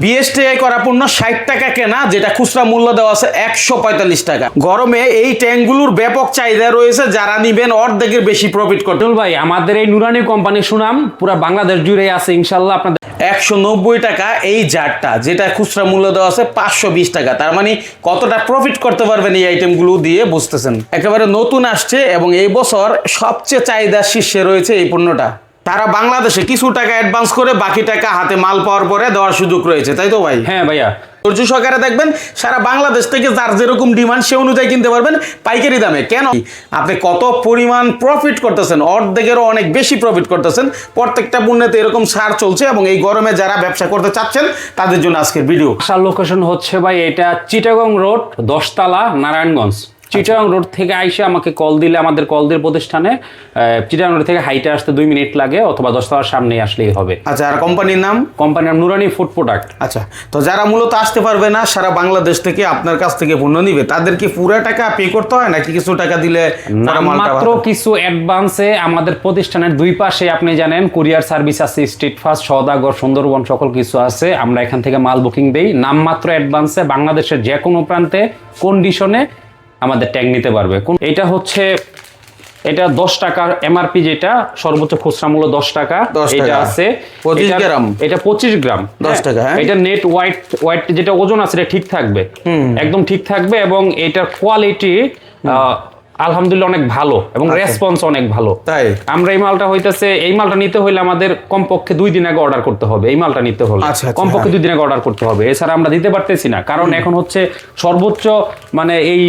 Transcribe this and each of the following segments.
BSTI করা পণ্য 60 টাকা কেনা, যেটা খুচরা মূল্য দেওয়া আছে 145 টাকা। গরমে এই ট্যাঙ্কগুলোর ব্যাপক চাহিদা রয়েছে, যারা নিবেন অর্ধেকের বেশি প্রফিট করতে। ভাই আমাদের এই নুরানি কোম্পানির সুনাম পুরো বাংলাদেশ জুড়ে আছে ইনশাল্লাহ। আপনাদের 190 টাকা এই জারটা, যেটা খুচরা মূল্য দেওয়া আছে 520 টাকা। তার মানে কতটা প্রফিট করতে পারবেন এই আইটেমগুলো দিয়ে বুঝতেছেন। একেবারে নতুন আসছে এবং এই বছর সবচেয়ে চাহিদা শীর্ষে রয়েছে এই পণ্যটা। তারা বাংলাদেশে কিছু টাকা অ্যাডভান্স করে বাকি টাকা হাতে মাল পাওয়ার পরে দেওয়ার সুযোগ রয়েছে, তাই তো ভাই? হ্যাঁ ভাইয়া, ধৈর্য সহকারে দেখবেন। সারা বাংলাদেশ থেকে যার যেরকম ডিমান্ড সে অনুযায়ী কিনতে পারবেন পাইকারি দামে। কেন আপনি কত পরিমাণ প্রফিট করতেছেন, অর্ধেকেরও অনেক বেশি প্রফিট করতেছেন। প্রত্যেকটা পণ্যতে এরকম ছাড় চলছে এবং এই গরমে যারা ব্যবসা করতে চাচ্ছেন তাদের জন্য আজকের ভিডিও। আসার লোকেশন হচ্ছে ভাই এটা চিটাগং রোড, 10 তলা, নারায়ণগঞ্জ। চিটাগং রোড থেকে আইসে আমাকে কল দিলে আমাদের কল দিয়ে প্রতিষ্ঠানে চিটাগং রোড থেকে হাইটে আসতে 2 মিনিট লাগে, অথবা 10 তলার সামনে আসলেই হবে। আচ্ছা, আর কোম্পানির নাম? কোম্পানির নুরানি ফুড প্রোডাক্ট। আচ্ছা, তো যারা মূলত আসতে পারবে না, সারা বাংলাদেশ থেকে আপনার কাছ থেকে পণ্য নিবে, তাদেরকে পুরো টাকা পে করতে হয় নাকি কিছু টাকা দিলে? মাত্র কিছু অ্যাডভান্সে আমাদের প্রতিষ্ঠানের দুই পাশে আপনি জানেন কুরিয়ার সার্ভিস আছে, স্ট্রিট ফাস্ট, সওদাগর, সুন্দরবন সকল কিছু আছে। আমরা এখান থেকে মাল বুকিং দেই। নামমাত্র অ্যাডভান্সে বাংলাদেশের যে কোনো প্রান্তে কন্ডিশনে আমাদের ট্যাগ নিতে পারবে। এটা হচ্ছে এটা 10 টাকার এমআরপি, যেটা সর্বোচ্চ খুচরা মূল্য 10 টাকা। এটা আছে 25 গ্রাম, এটা 25 গ্রাম 10 টাকা। এটা নেট ওয়াইট যেটা ওজন আছে এটা ঠিক থাকবে, একদম ঠিক থাকবে। এবং এটার কোয়ালিটি আলহামদুলিল্লাহ অনেক ভালো এবং রেসপন্স অনেক ভালো। তাই আমরা এই মালটা হইতেছে, এই মালটা নিতে হইলে আমাদের কমপক্ষে 2 দিন আগে অর্ডার করতে হবে। এই মালটা নিতে হলে কমপক্ষে 2 দিন আগে অর্ডার করতে হবে, এছাড়া আমরা দিতে পারতেছি না। কারণ এখন হচ্ছে সর্বোচ্চ মানে এই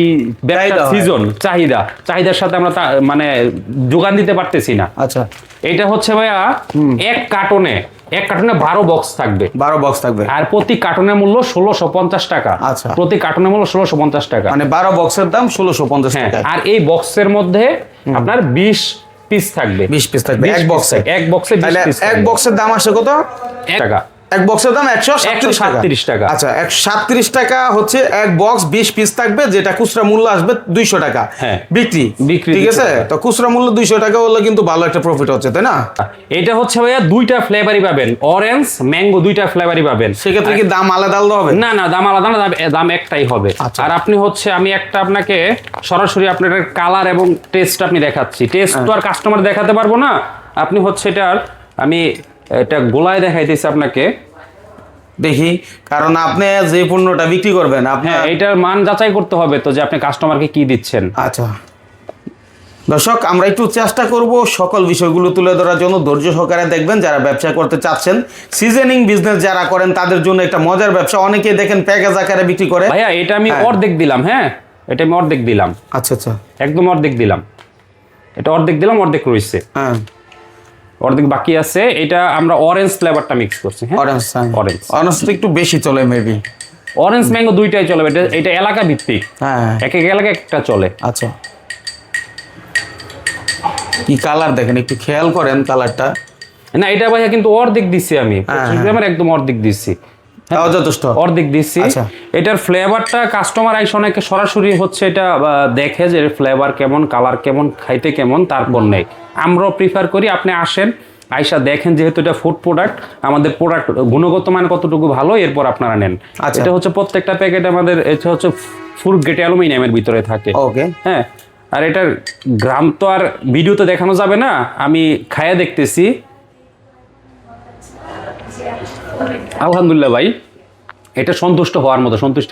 সিজন চাহিদার সাথে আমরা মানে যোগান দিতে পারতেছি না। আচ্ছা, এটা হচ্ছে ভাইয়া এক কার্টনে 12 বক্স থাকবে। 12 বক্স থাকবে, আর প্রতি কার্টনের মূল্য 1650 টাকা। আচ্ছা, প্রতি কার্টনের মূল্য 1650 টাকা, মানে 12 বক্সের দাম 1650 টাকা। আর এই বক্সের মধ্যে আপনার 20 পিস থাকবে। 20 পিস থাকবে এক বক্সে। 20 পিস। এক বক্সের দাম আসে কত টাকা? এক বক্সের দাম 137 টাকা। আচ্ছা, 137 টাকা হচ্ছে এক বক্স, 20 পিস থাকবে, যেটা খুচরা মূল্য আসবে 200 টাকা। বিক্রি, ঠিক আছে। তো খুচরা মূল্য 200 টাকা হলে কিন্তু ভালো একটা প্রফিট হচ্ছে, তাই না? এটা হচ্ছে ভাইয়া 2টা ফ্লেভারই পাবেন, অরেঞ্জ ম্যাঙ্গো 2টা ফ্লেভারই পাবেন। সেক্ষেত্রে কি দাম আলাদা আলাদা হবে? না না, দাম আলাদা না, দাম একটাই হবে। আর আপনি হচ্ছে আমি একটা আপনাকে সরাসরি আপনার কালার এবং টেস্ট আপনি দেখাচ্ছি। টেস্ট তো আর কাস্টমার দেখাতে পারবো না, আপনি হচ্ছে এটার আমি এটা গোলায় দেখাইতেছি আপনাকে, দেখি। কারণ আপনি যে পণ্যটা বিক্রি করবেন হ্যাঁ এটার মান যাচাই করতে হবে তো, যে আপনি কাস্টমারকে কি দিচ্ছেন। আচ্ছা দর্শক, আমরা একটু চেষ্টা করব সকল বিষয়গুলো তুলে ধরার জন্য। ধৈর্য সহকারে দেখবেন। যারা ব্যবসা করতে চাচ্ছেন, সিজনিং বিজনেস যারা করেন, তাদের জন্য একটা মজার ব্যবসা। অনেকে দেখেন প্যাকেজ আকারে বিক্রি করে। ভাইয়া এটা আমি অর্ধেক দিলাম, হ্যাঁ এটা আমি অর্ধেক দিলাম। আচ্ছা আচ্ছা, একদম অর্ধেক দিলাম। এটা অর্ধেক দিলাম, অর্ধেক রয়েছে, হ্যাঁ অর্ধেক বাকি আছে। এটা আমরা অরেঞ্জ ফ্লেভারটা মিক্স করছি। হ্যাঁ অরেঞ্জ তো একটু বেশি চলে মেবি। অরেঞ্জ ম্যাঙ্গো দুইটাই চলে, এটা এলাকা ভিত্তিক, হ্যাঁ এক এক এলাকায় একটা চলে। আচ্ছা, কি কালার দেখেন, একটু খেয়াল করেন কালারটা। না এটা ভাইয়া কিন্তু অর্ধেক দিচ্ছি আমি, 25 গ্রামের একদম অর্ধেক দিচ্ছি, যথেষ্ট অর্ধেক দিচ্ছি। এটার ফ্লেভারটা কাস্টমার আইসা অনেকে সরাসরি হচ্ছে এটা দেখে যে ফ্লেভার কেমন, কালার কেমন, খাইতে কেমন, তারপর নেই। আমরাও প্রিফার করি আপনি আসেন, আইসা দেখেন, যেহেতু এটা ফুড প্রোডাক্ট, আমাদের প্রোডাক্ট গুণগত মান কতটুকু ভালো, এরপর আপনারা নেন। এটা হচ্ছে প্রত্যেকটা প্যাকেট আমাদের এটা হচ্ছে ফুল গ্রেড অ্যালুমিনিয়ামের ভিতরে থাকে। ওকে, হ্যাঁ। আর এটার গ্রাম তো আর ভিডিওতে দেখানো যাবে না, আমি খায়া দেখতেছি। আলহামদুলিল্লাহ ভাই, এটা সন্তুষ্টি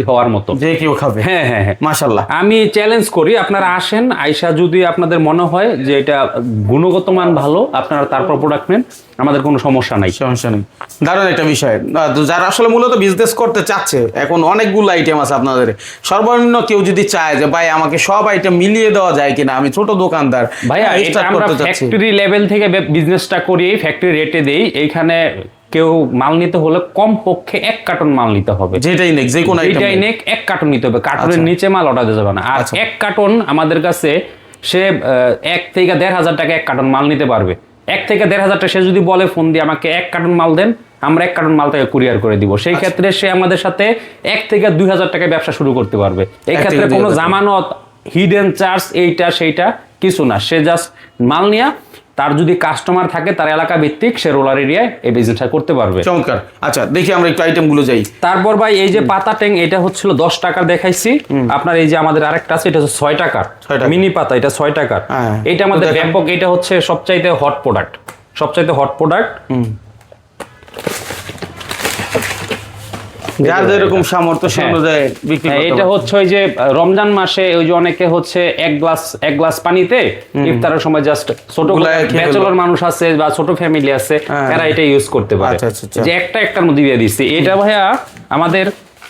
হওয়ার মতো যে কেউ খাবে। হ্যাঁ হ্যাঁ হ্যাঁ, মাশাআল্লাহ। আমি চ্যালেঞ্জ করি আপনারা আসেন, আইসা যদি আপনাদের মনে হয় যে এটা গুণগত মান ভালো, আপনারা তারপর প্রোডাক্ট নেন, আমাদের কোনো সমস্যা নেই। দারুণ একটা বিষয়। যারা আসলে মূলত বিজনেস করতে চাচ্ছে, এখন অনেকগুলো আইটেম আছে আপনাদের। সর্বনিম্ন কেউ যদি চায় যে ভাই আমাকে সব আইটেম মিলিয়ে দেওয়া যায় কিনা, আমি ছোট দোকানদার, ভাইয়া এটা আমরা ফ্যাক্টরি লেভেল থেকে বিজনেসটা করি, ফ্যাক্টরি রেটে দেই। এইখানে কেউ মাল নিতে হলে কম পক্ষে 1 কার্টন মাল নিতে হবে, যেটাই নেক, যে কোনো যেটাই নেক 1 কার্টন নিতে হবে। কার্টনের নিচে মাল অর্ডার দিতে যাবে না। আর 1 কার্টন আমাদের কাছে সে 1 থেকে 1,500 টাকা 1 কার্টন মাল নিতে পারবে। 1 থেকে 1,500 টাকা সে যদি বলে ফোন দিয়ে আমাকে 1 কার্টন মাল দেন, আমরা 1 কার্টন মাল তাকে কুরিয়ার করে দিব। সেই ক্ষেত্রে সে আমাদের সাথে 1 থেকে 2,000 টাকায় ব্যবসা শুরু করতে পারবে। এই ক্ষেত্রে কোনো জামানত, হিডেন চার্জ, এইটা সেইটা কিছু না। সে জাস্ট মাল নিয়ে তার যদি কাস্টমার থাকে তার এলাকা ভিত্তিক সে রোলার এরিয়ায় এই বিজনেসটা করতে পারবে। চমৎকার। আচ্ছা দেখি আমরা একটু আইটেম গুলো যাই। তারপর ভাই এই যে পাতা ট্যাং, এটা হচ্ছিল 10 টাকার দেখাইছি। আপনার এই যে আমাদের আরেকটা আছে, এটা হচ্ছে 6 টাকার মিনি পাতা, এটা 6 টাকার। এটা আমাদের ব্যাপক, এটা হচ্ছে সবচাইতে হট প্রোডাক্ট, সবচাইতে হট প্রোডাক্ট। যার যেরকম সামর্থ্য সে অনুযায়ী বিক্রি করতে এটা হচ্ছে ওই যে রমজান মাসে ওই যে অনেকে হচ্ছে এক গ্লাস পানিতে ইফতারের সময় জাস্ট ছোট ব্যাচেলর মানুষ আছে বা ছোট ফ্যামিলি আছে, এরা এটা ইউজ করতে পারে। যে একটার মধ্যে দিয়ে দিচ্ছি। এটা ভাইয়া আমাদের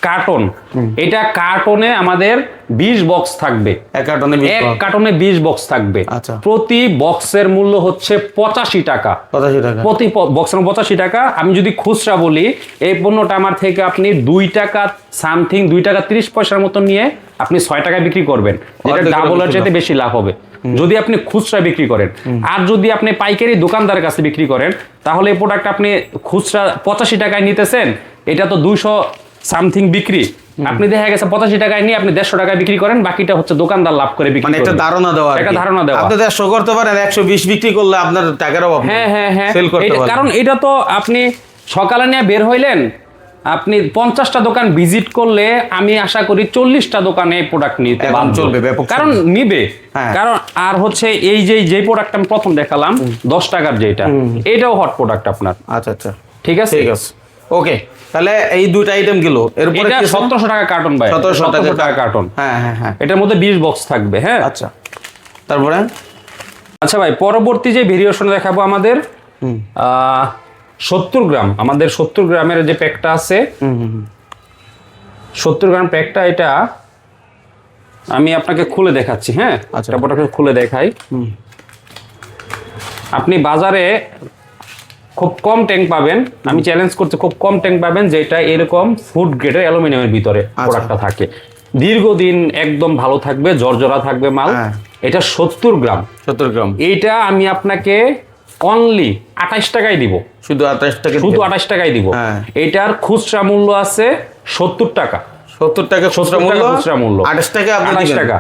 কার্টন, এটা কার্টনে আমাদের 20 বক্স থাকবে, এক কার্টনে 20 বক্স থাকবে। প্রতি বক্সের মূল্য হচ্ছে 85 টাকা, প্রতি বক্সের 85 টাকা। আমি যদি খুচরা বলি, এই পণ্যটা আমার থেকে আপনি 2 টাকা সামথিং, 2 টাকা 30 পয়সার মতো নিয়ে আপনি 6 টাকায় বিক্রি করবেন, যেটা ডাবলের চাইতে বেশি লাভ হবে যদি আপনি খুচরা বিক্রি করেন। আর যদি আপনি পাইকারি দোকানদারের কাছে বিক্রি করেন, তাহলে এই প্রোডাক্ট আপনি খুচরা 85 টাকায় নিতেছেন, এটা তো 200 সামথিং বিক্রি, আপনি দেখা গেছে 85 টাকায় নিয়ে আপনি 150 টাকায় বিক্রি করেন, বাকিটা হচ্ছে দোকানদার লাভ করে বিক্রি করে। একটা ধারণা দেওয়া, একটা ধারণা দেওয়া। আপনি 150 করতে পারেন, 120 বিক্রি করলে আপনার টাকার অভাব নেই। হ্যাঁ সেল করতে পারেন। কারণ এটা তো আপনি সকালে নিয়ে বের হইলেন, আপনি 50টা দোকান ভিজিট করলে আমি আশা করি 40টা দোকানে প্রোডাক্ট নিতে চলবে, ব্যাপক কারণ নিবে। কারণ আর হচ্ছে এই যে প্রোডাক্ট আমি প্রথম দেখালাম 10 টাকার যেটা, এটাও হট প্রোডাক্ট আপনার। আচ্ছা ঠিক আছে, ওকে। তাহলে এই দুইটা আইটেম গেল, এরপরে এটা 1700 টাকা কার্টন ভাই, 1700 টাকা কার্টন। হ্যাঁ এটার মধ্যে 20 বক্স থাকবে। হ্যাঁ আচ্ছা, তারপরে আচ্ছা ভাই পরবর্তী যে ভেরিয়েশন দেখাবো আমাদের 70 গ্রাম, আমাদের 70 গ্রামের যে প্যাকটা আছে, 70 গ্রাম প্যাকটা, এটা আমি আপনাকে খুলে দেখাচ্ছি। হ্যাঁ এটা প্রোডাক্ট খুলে দেখাই। আপনি বাজারে খুব কম ট্যাঙ্ক পাবেন, আমি চ্যালেঞ্জ করছি, খুব কম ট্যাঙ্ক পাবেন যেটা এরকম ফুড গ্রেডের অ্যালুমিনিয়ামের ভিতরে প্রোডাক্টটা থাকে, দীর্ঘদিন একদম ভালো থাকবে, জর্জরা থাকবে মাল। এটা 70 গ্রাম, এইটা আমি আপনাকে অনলি 28 টাকায় দিব, শুধু 28 টাকায় দিব। এটার খুচরা মূল্য আছে 70 টাকা, 70 টাকা খুচরা মূল্য, 28 টাকা।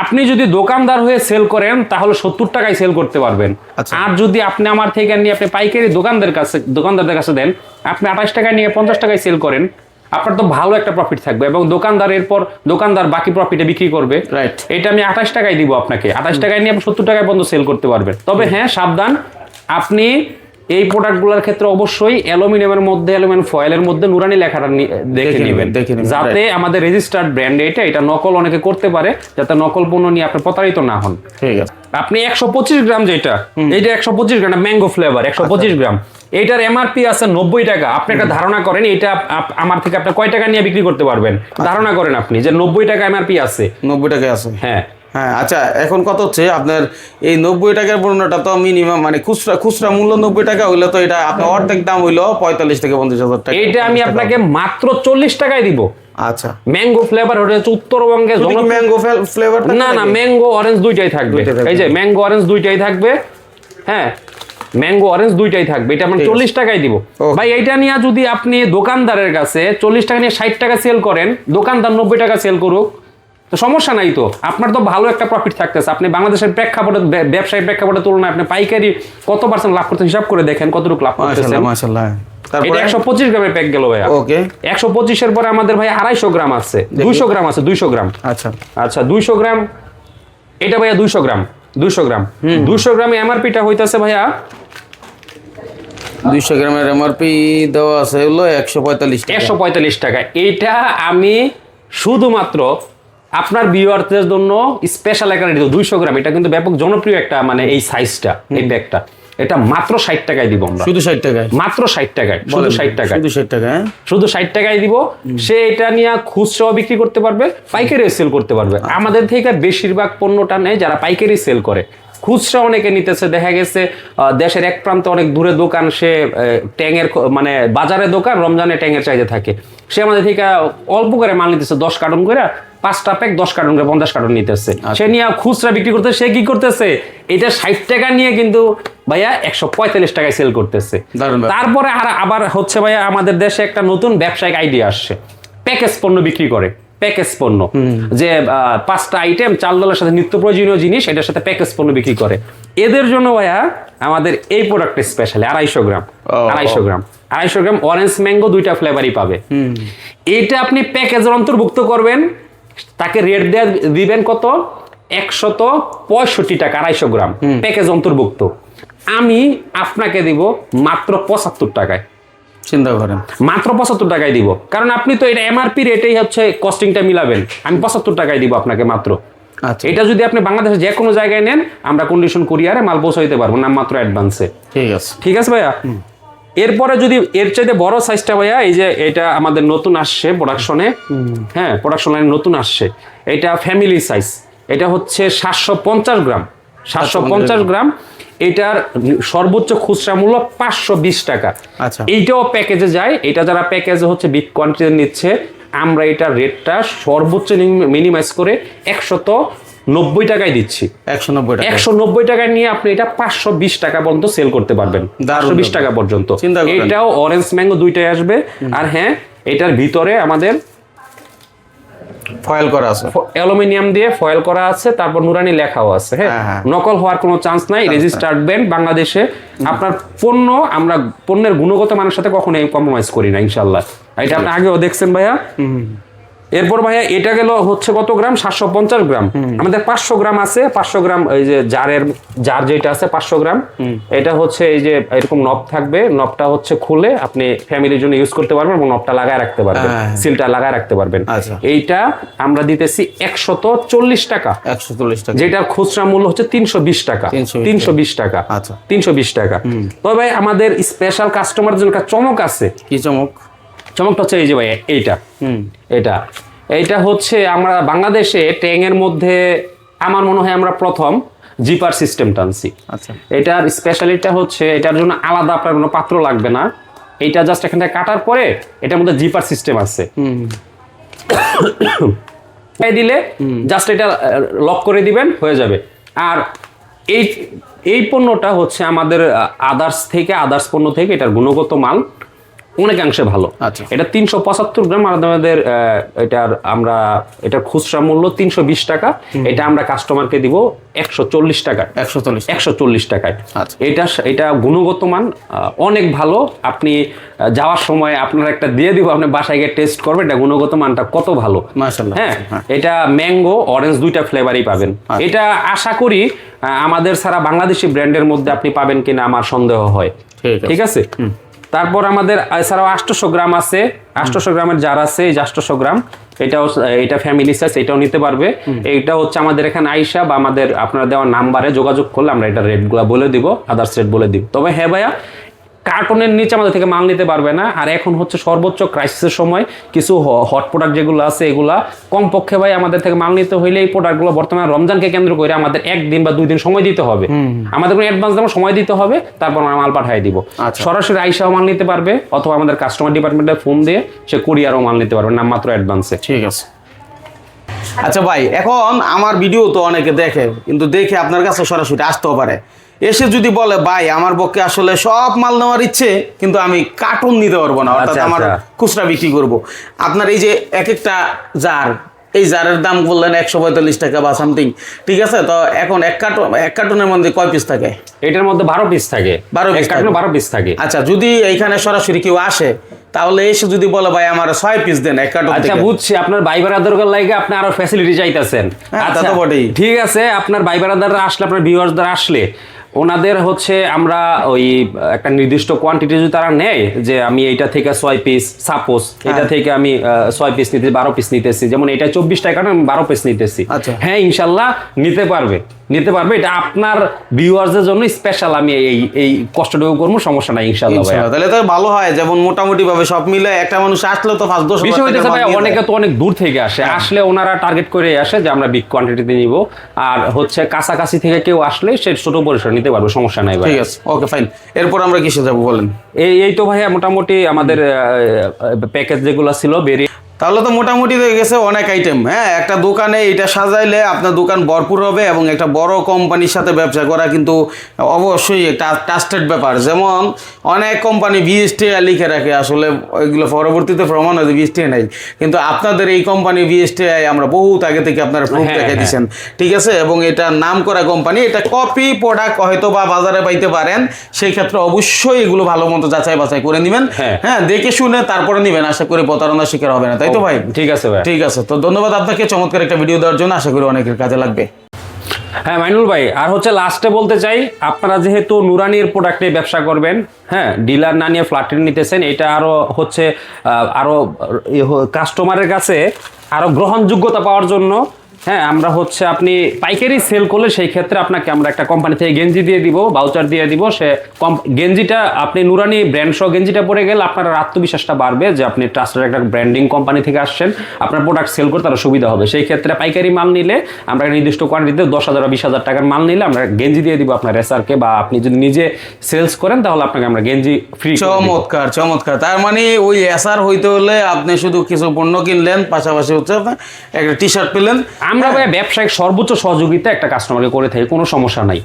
আপনি যদি দোকানদার হয়ে সেল করেন তাহলে 70 টাকায় সেল করতে পারবেন। আর যদি আপনি আমার থেকে নিয়ে আপনি পাইকারি দোকানদারদের কাছে দেন, আপনি 28 টাকায় নিয়ে 50 টাকায় সেল করেন, আপনার তো ভালো একটা প্রফিট থাকবে এবং দোকানদার বাকি প্রফিটে বিক্রি করবে। এটা আমি 28 টাকায় দিব আপনাকে, 28 টাকায় নিয়ে আপনি 70 টাকায় পর্যন্ত সেল করতে পারবেন। তবে হ্যাঁ সাবধান, আপনি এই প্রোডাক্টগুলোর ক্ষেত্রে অবশ্যই অ্যালুমিনিয়ামের মধ্যে, অ্যালুমিনিয়াম ফয়েলের মধ্যে নুরানি লেখাটা দেখে নেবেন, যাতে আমাদের রেজিস্টার্ড ব্র্যান্ড এটা নকল অনেকে করতে পারে, যাতে নকল পণ্য নিয়ে আপনি প্রতারিত না হন। ঠিক আছে। আপনি 125 গ্রাম যেটা, এইটা 125 গ্রাম ম্যাঙ্গো ফ্লেভার 125 গ্রাম, এইটার এমআরপি আছে 90 টাকা। আপনি একটা ধারণা করেন এটা আমার থেকে আপনি কয় টাকা নিয়ে বিক্রি করতে পারবেন? ধারণা করেন আপনি যে 90 টাকা এমআরপি আছে। 90 টাকা আছে, হ্যাঁ। আচ্ছা এখন কত হচ্ছে আপনার এই 90 টাকার পণ্যটা? তো মিনিমাম মানে খুচরা মূল্য 90 টাকা হইলে তো এটা আপনার অর্ধেক দাম হইলো 45 থেকে 50,000 টাকা। এটা আমি আপনাকে মাত্র 40 টাকায় দিব। আচ্ছা, ম্যাঙ্গো ফ্লেভার হচ্ছে উত্তরবঙ্গে ম্যাঙ্গো ফ্লেভার না ম্যাঙ্গো অরেঞ্জ দুইটাই থাকবে। এই যে ম্যাঙ্গো অরেঞ্জ দুইটাই থাকবে। হ্যাঁ ম্যাঙ্গো অরেঞ্জ দুইটাই থাকবে, এটা আমরা 40 টাকায় দিব ভাই। এইটা নিয়ে যদি আপনি দোকানদারের কাছে 40 টাকা নিয়ে 60 টাকা সেল করেন, দোকানদার 90 টাকা সেল করুক, তো সমস্যা নাই, তো আপনার তো ভালো একটা প্রফিট থাকতেছে। আপনি বাংলাদেশের প্রেক্ষাপটে, ব্যবসায়ী প্রেক্ষাপটে তুলনায় আপনি পাইকারি কত পার্সেন্ট লাভ করতে হিসাব করে দেখেন কতটুকু লাভ করতেছেন। মাশাআল্লাহ। এটা 125 গ্রামের প্যাক গেল ভাইয়া। ওকে, 125 এর পরে আমাদের ভাই 250 গ্রাম আছে, 200 গ্রাম আছে, 200 গ্রাম। আচ্ছা 200 গ্রাম, এটা ভাইয়া 200 গ্রাম 200 গ্রামে এমআরপিটা হইতাছে ভাইয়া 200 গ্রামের এমআরপি দেওয়া আছে হলো 145 টাকা। এইটা আমি শুধুমাত্র আপনার ভিউয়ারদের জন্য স্পেশাল একটা 200 গ্রাম, এটা কিন্তু ব্যাপক জনপ্রিয় একটা মানে এই সাইজটা, এই ব্যাগটা, এটা মাত্র 60 টাকায় দিব আমরা। শুধু 60 টাকায়? মাত্র 60 টাকায়, শুধু 60 টাকায়, শুধু 60 টাকায় দিব। সে এটা নিয়ে খুচরাও বিক্রি করতে পারবে, পাইকারি সেল করতে পারবে। আমাদের থেকে বেশিরভাগ পণ্যটা নেয় যারা পাইকারি সেল করে, খুচরা অনেকে নিতেছে। দেখা গেছে দেশের এক প্রান্তে অনেক দূরে দোকান, সে ট্যাঙের মানে বাজারে দোকান, রমজানে ট্যাঙের চাহিদা থাকে, সে আমাদের থেকে অল্প করে মাল নিতেছে, 10 কার্টন করে, 5টা প্যাক 10 কার্টন করে 50 কার্টন নিতেছে। সে নিয়ে খুচরা বিক্রি করতে, সে কি করতেছে, এটা 60 টাকা নিয়ে কিন্তু ভাইয়া 145 টাকায় সেল করতেছে। তারপরে আবার হচ্ছে ভাইয়া আমাদের দেশে একটা নতুন ব্যবসায়িক আইডিয়া আসছে, প্যাকেজ পণ্য বিক্রি করে। প্যাকেজ পণ্য, যে 5টা আইটেম চাল ডালের সাথে নিত্য প্রয়োজনীয় জিনিস এটার সাথে প্যাকেজ পণ্য বিক্রি করে। এদের জন্য ভাইয়া আমাদের এই প্রোডাক্টটা স্পেশালি 250 গ্রাম, 250 গ্রাম অরেঞ্জ ম্যাঙ্গো 2টা ফ্লেভারই পাবে। এইটা আপনি প্যাকেজের অন্তর্ভুক্ত করবেন, তাকে রেট দিবেন কত, 165 টাকা 250 গ্রাম প্যাকেজ অন্তর্ভুক্ত। আমি আপনাকে দিব মাত্র 75 টাকায়। চিন্তা করেন, মাত্র 75 টাকায় দিব, কারণ আপনি তো এটা এমআরপি রেটেই হচ্ছে কস্টিংটা মিলাবেন। আমি 75 টাকায় দিব আপনাকে মাত্র। আচ্ছা, এটা যদি আপনি বাংলাদেশের যে কোনো জায়গায় নেন আমরা কন্ডিশন কুরিয়ারে মাল পৌঁছে দিতে পারবো, নাম মাত্র অ্যাডভান্সে। ঠিক আছে, ঠিক আছে ভাইয়া। এরপরে যদি এর চাইতে বড় সাইজটা ভাইয়া, এই যে এটা আমাদের নতুন আসছে প্রোডাকশনে, হ্যাঁ প্রোডাকশন লাইনে নতুন আসছে, এটা ফ্যামিলি সাইজ, এটা হচ্ছে 750 গ্রাম, 750 গ্রাম। এটার সর্বোচ্চ খুচরা মূল্য 520 টাকা। আচ্ছা, এইটাও প্যাকেজে যায়, এটা যারা প্যাকেজে হচ্ছে বিগ কোয়ান্টিটি নিচ্ছে, আমরা এটা রেটটা সর্বোচ্চ মিনিমাইজ করে 190 টাকায় দিচ্ছি। 190 টাকা, 190 টাকায় নিয়ে আপনি এটা 520 টাকা পর্যন্ত সেল করতে পারবেন, 520 টাকা পর্যন্ত। চিন্তা করেন। এটাও অরেঞ্জ ম্যাঙ্গো 2টাই আসবে। আর হ্যাঁ, এটার ভিতরে আমাদের ফয়েল করা আছে, অ্যালুমিনিয়াম দিয়ে ফয়েল করা আছে, তারপর নুরানি লেখাও আছে। হ্যাঁ, হ্যাঁ। নকল হওয়ার কোনো চান্স নাই, রেজিস্টার্ড ব্র্যান্ড বাংলাদেশে। আপনার পণ্য, আমরা পণ্যের গুণগত মানের সাথে কখনোই কম্প্রোমাইজ করি না ইনশাআল্লাহ। এটা আপনি আগেও দেখছেন ভাইয়া। এরপর ভাইয়া এটা গেল হচ্ছে কত গ্রাম, 750 গ্রাম। আমাদের 500 গ্রাম আছে, 500 গ্রাম এই যে জার যেটা আছে 500 গ্রাম, এটা হচ্ছে এই যে এরকম নব থাকবে, নবটা হচ্ছে খুলে আপনি ফ্যামিলির জন্য ইউজ করতে পারবেন এবং নবটা লাগায় রাখতে পারবেন, সিলটা লাগায় রাখতে পারবেন। আচ্ছা। এইটা আমরা দিতেছি 140 টাকা, 140 টাকা, যেটার খুচরা মূল্য হচ্ছে 320 টাকা, 320 টাকা। আচ্ছা, 320 টাকা। তবে আমাদের স্পেশাল কাস্টমারদের জন্য একটা চমক আছে। কি চমক? চমকটা হচ্ছে এই যে ভাই এইটা, এইটা হচ্ছে আমরা বাংলাদেশে ট্যাংয়ের মধ্যে আমার মনে হয় আমরা প্রথম জিপার সিস্টেম টানছি। আচ্ছা, এটার স্পেশালিটা হচ্ছে এটার জন্য আলাদা আপনার কোনো পাত্র লাগবে না, এইটা জাস্ট এখান থেকে কাটার পরে এটার মধ্যে জিপার সিস্টেম আছে, দিলে জাস্ট এটা লক করে দিবেন, হয়ে যাবে। আর এই পণ্যটা হচ্ছে আমাদের আদার্স পণ্য থেকে এটার গুণগত মান অনেকাংশে ভালো। আচ্ছা, এটা 375 গ্রাম, আর আমাদের এটার খুচরা মূল্য 320 টাকা। এটা আমরা কাস্টমারকে দিব 140 টাকা, 140 টাকায়। আচ্ছা, এটা গুণগত মান অনেক ভালো। আপনি যাওয়ার সময় আপনার একটা দিয়ে দিব, আপনি বাসায় গিয়ে টেস্ট করবেন এটা গুণগত মানটা কত ভালো। মাশাআল্লাহ। হ্যাঁ, এটা ম্যাঙ্গো অরেঞ্জ 2টা ফ্লেভারই পাবেন। এটা আশা করি আমাদের সারা বাংলাদেশি ব্র্যান্ডের মধ্যে আপনি পাবেন কিনা আমার সন্দেহ হয়। ঠিক আছে। তারপর আমাদের এছাড়াও 800 গ্রাম আছে, 800 গ্রামের জার আছে, এই 800 গ্রাম, এটা ফ্যামিলি সাইজ, এটাও নিতে পারবে। এইটা হচ্ছে আমাদের এখানে আইসা বা আমাদের আপনারা দেওয়া নাম্বারে যোগাযোগ করলে আমরা এটা রেটগুলো বলে দিব, আদার্স রেট বলে দিব। তবে হ্যাঁ ভাইয়া, কার্টনের নিচে আমাদের থেকে মাল নিতে পারবে না। আর এখন হচ্ছে সর্বোচ্চ ক্রাইসিসের সময় কিছু হট প্রোডাক্ট যেগুলো আছে এগুলা কমপক্ষে ভাই আমাদের থেকে মাল নিতে হইলে এই প্রোডাক্টগুলো বর্তমানে রমজানকে কেন্দ্র করে আমাদের 1 দিন বা 2 দিন সময় দিতে হবে। আমাদের কোনো অ্যাডভান্স দেওয়ার সময় দিতে হবে, তারপর আমরা মাল পাঠিয়ে দিব। সরাসরি আইসাও মাল নিতে পারবে, অথবা আমাদের কাস্টমার ডিপার্টমেন্টে ফোন দিয়ে সে কুরিয়ারও মাল নিতে পারবে, নামমাত্র অ্যাডভান্সে। ঠিক আছে। আচ্ছা ভাই, এখন আমার ভিডিও তো অনেকে দেখে, কিন্তু দেখে আপনার কাছে সরাসরি আসতেও পারে, এসে যদি বলে ভাই আমার পক্ষে আসলে সব মাল নেওয়ার ইচ্ছে, কিন্তু আমি কার্টুন নিতে পারবো না, অর্থাৎ আমার খুচরা বিক্রি করব, আপনার এই যে এক একটা জার, এই জারের দাম বললেন 145 টাকা বা সামথিং, ঠিক আছে, তো এখন এক কার্টুনের মধ্যে কয় পিস থাকে? এটার মধ্যে 12 পিস থাকে, 12 পিস থাকে। আচ্ছা, যদি এইখানে সরাসরি কেউ আসে তাহলে এসে যদি বলে ভাই আমার 6 পিস দেন এক কার্টুন। আচ্ছা বুঝছি, আপনার ভাই ব্রাদারদের লাগে আপনি আরো ফ্যাসিলিটি চাইতেছেন। আচ্ছা তো বটেই, ঠিক আছে, আপনার ভাই ব্রাদাররা আসলে, আপনার ভিউয়ার্সরা আসলে ওনাদের হচ্ছে আমরা ওই একটা নির্দিষ্ট কোয়ান্টিটি যদি তারা নেয়, যে আমি এইটা থেকে 6 পিস, সাপোজ এটা থেকে আমি 6 পিস নিতেছি, 12 পিস নিতেছি, যেমন এটা 24 টাকা আমি 12 পিস নিতেছি, হ্যাঁ ইনশাল্লাহ নিতে পারবে। এটা আপনার ভিউয়ার্সদের জন্য স্পেশাল, আমি এই কষ্টটুকু করবো, সমস্যা নাই ইনশাআল্লাহ ভাই। তাহলে তো ভালো হয়, যেমন মোটামুটি ভাবে সব মিলে একটা মানুষ আসলে তো 5-10 বিষয় হইতেছে ভাই, অনেকে তো অনেক দূর থেকে আসে, আসলে ওনারা টার্গেট করে আসে যে আমরা বিগ কোয়ান্টিটিতে নিব, আর হচ্ছে কাছাকাছি থেকে কেউ আসলে সে ছোট পরিসর নিতে পারবে, সমস্যা নাই ভাই। ঠিক আছে, ওকে ফাইন। এরপর আমরা কিসে যাব বলেন? এই তো ভাইয়া মোটামুটি আমাদের প্যাকেজ যেগুলো ছিল তাহলে তো মোটামুটি হয়ে গেছে অনেক আইটেম। হ্যাঁ, একটা দোকানে এটা সাজাইলে আপনার দোকান ভরপুর হবে, এবং একটা বড় কোম্পানির সাথে ব্যবসা করা কিন্তু অবশ্যই একটা ট্রাস্টেড ব্যাপার। যেমন অনেক কোম্পানি বিএসটিআই লিখে রাখে, আসলে ওইগুলো পরবর্তীতে প্রমাণ হয় যে বিএসটিআই নাই, কিন্তু আপনাদের এই কোম্পানি বিএসটিআই আমরা বহুত আগে থেকে আপনারা প্রুফ দেখে দিচ্ছেন, ঠিক আছে। এবং এটা নাম করা কোম্পানি, এটা কপি প্রোডাক্ট হয়তো বা বাজারে পাইতে পারেন, সেই ক্ষেত্রে অবশ্যই এগুলো ভালো মতো যাচাই বাছাই করে নেবেন। হ্যাঁ, দেখে শুনে তারপরে নেবেন, আশা করি প্রতারণার শিকার হবে না, তাই তো ভাই? ঠিক আছে ভাই, ঠিক আছে। তো ধন্যবাদ আপনাকে চমৎকার একটা ভিডিও দেওয়ার জন্য, আশা করি অনেকের কাজে লাগবে। হ্যাঁ মাইনুল ভাই, আর হচ্ছে লাস্টে বলতে চাই, আপনারা যেহেতু নুরানির প্রোডাক্ট নিয়ে ব্যবসা করবেন, হ্যাঁ, ডিলার না নিয়ে ফ্ল্যাট নিতেছেন, এটা আরো হচ্ছে আরো কাস্টমারের কাছে আরো গ্রহণযোগ্যতা পাওয়ার জন্য, হ্যাঁ, আমরা হচ্ছে আপনি পাইকারি সেল করলে সেই ক্ষেত্রে আপনাকে আমরা একটা কোম্পানি থেকে গেঞ্জি দিয়ে দিব, ভাউচার দিয়ে দিব। সে গেঞ্জিটা আপনি নুরানি ব্র্যান্ড সহ গেঞ্জিটা পরে গেলে আপনার আত্মবিশ্বাসটা বাড়বে যে আপনি ট্রাস্টেড একটা ব্র্যান্ডিং কোম্পানি থেকে আসছেন, আপনার প্রোডাক্ট সেল করতে আরো সুবিধা হবে। সেই ক্ষেত্রে পাইকারি মাল নিলে আমরা নির্দিষ্ট কোয়ান্টিটিতে 10,000 বা 20,000 টাকার মাল নিলে আমরা গেঞ্জি দিয়ে দিব আপনার রেসারকে, বা আপনি যদি নিজে সেলস করেন তাহলে আপনাকে আমরা গেঞ্জি ফ্রি। চমৎকার চমৎকার। তার মানে ওই এসআর হইতে হলে আপনি শুধু কিছু পণ্য কিনলেন, পাশাপাশি হচ্ছে একটা টি শার্ট পেলেন। আমরা ভাই ব্যবসায়িক সর্বোচ্চ সহযোগিতা একটা কাস্টমারকে করে থাকি, কোনো সমস্যা নাই।